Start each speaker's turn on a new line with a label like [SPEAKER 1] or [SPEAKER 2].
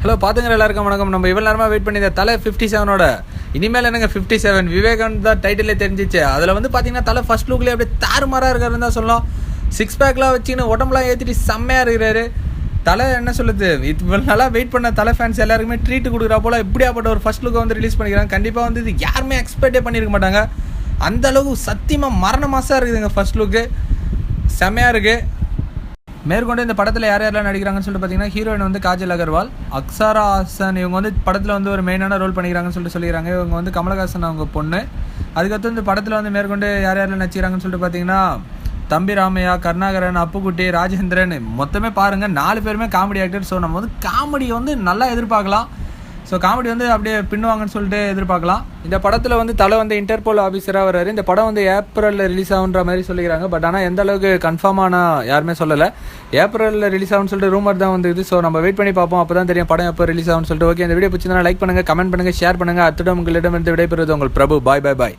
[SPEAKER 1] Hello பார்த்துங்கிற எல்லாருக்கும் வணக்கம். நம்ம இவ்வளோ நேரமாக வெயிட் பண்ணி தலை 57ஓட இனிமேல் என்னங்க 57 விவேகானந்த் தான் டைட்டிலே தெரிஞ்சிச்சு. அதில் வந்து பார்த்தீங்கன்னா தலை ஃபர்ஸ்ட் லுக்லேயே அப்படியே தாறுமாறாக இருக்காருன்னு தான் சொல்லலாம். 6 பேக்லாம் வச்சுன்னு உடம்புலாம் ஏற்றிட்டு செம்மையாக இருக்கிறாரு. தலை என்ன சொல்லுது, இவ்வளோ நல்லா வெயிட் பண்ண தலை ஃபேன்ஸ் எல்லாருக்குமே ட்ரீட் கொடுக்குறா போல் இப்படியாப்பட்ட ஒரு ஃபர்ஸ்ட் லுக்கை வந்து ரிலீஸ் பண்ணிக்கிறாங்க. கண்டிப்பாக வந்து இது யாருமே எக்ஸ்பெக்டே பண்ணியிருக்க மாட்டாங்க. அந்தளவுக்கு சத்தியமாக மரண மாதம் இருக்குதுங்க. ஃபர்ஸ்ட் லுக்கு செம்மையாக இருக்குது. மேற்கொண்டு இந்த படத்தில் யார் யாரெல்லாம் நடிக்கிறாங்கன்னு சொல்லிட்டு பார்த்தீங்கன்னா, ஹீரோயின் வந்து காஜல் அகர்வால், அக்ஷரா ஹாசன் இவங்க வந்து படத்தில் வந்து ஒரு மெயினான ரோல் பண்ணிக்கிறாங்கன்னு சொல்லிட்டு சொல்லிக்கிறாங்க. இவங்க வந்து கமலஹாசன் அவங்க பொண்ணு. அதுக்கடுத்து இந்த படத்தில் வந்து மேற்கொண்டு யார் யாரெல்லாம் நடிச்சிக்கிறாங்கன்னு சொல்லிட்டு பார்த்தீங்கன்னா, தம்பி ராமையா, கருணாகரன், அப்புக்குட்டி, ராஜேந்திரன் மொத்தமே பாருங்கள் 4 பேருமே காமெடி ஆக்டர். ஸோ நம்ம வந்து காமெடி வந்து நல்லா எதிர்பார்க்கலாம். ஸோ காமெடி வந்து அப்படியே பின்னுவாங்கன்னு சொல்லிட்டு எதிர்பார்க்கலாம். இந்த படத்தில் வந்து தலை வந்து இன்டர்போல் ஆஃபீஸராக வர்றாரு. இந்த படம் வந்து ஏப்ரலில் ரிலீஸ் ஆகுன்ற மாதிரி சொல்லிக்கிறாங்க. பட் ஆனால் எந்த அளவுக்கு கன்ஃபார்மான யாருமே சொல்லலை. ஏப்ரலில் ரிலீஸ் ஆகும்னு சொல்லிட்டு ரூமர் தான் வந்துது. ஸோ நம்ம வெயிட் பண்ணி பார்ப்போம், அப்போ தான் தெரியும் படம் எப்போ ரிலீஸ் ஆகும்னு சொல்லிட்டு. ஓகே, இந்த வீடியோ பிடிச்சிருந்தா லைக் பண்ணுங்கள், கமெண்ட் பண்ணுங்கள், ஷேர் பண்ணுங்கள். அத்துடன் உங்களிடம் இருந்து விடைபெறுவது உங்கள் பிரபு. பாய் பாய் பாய்.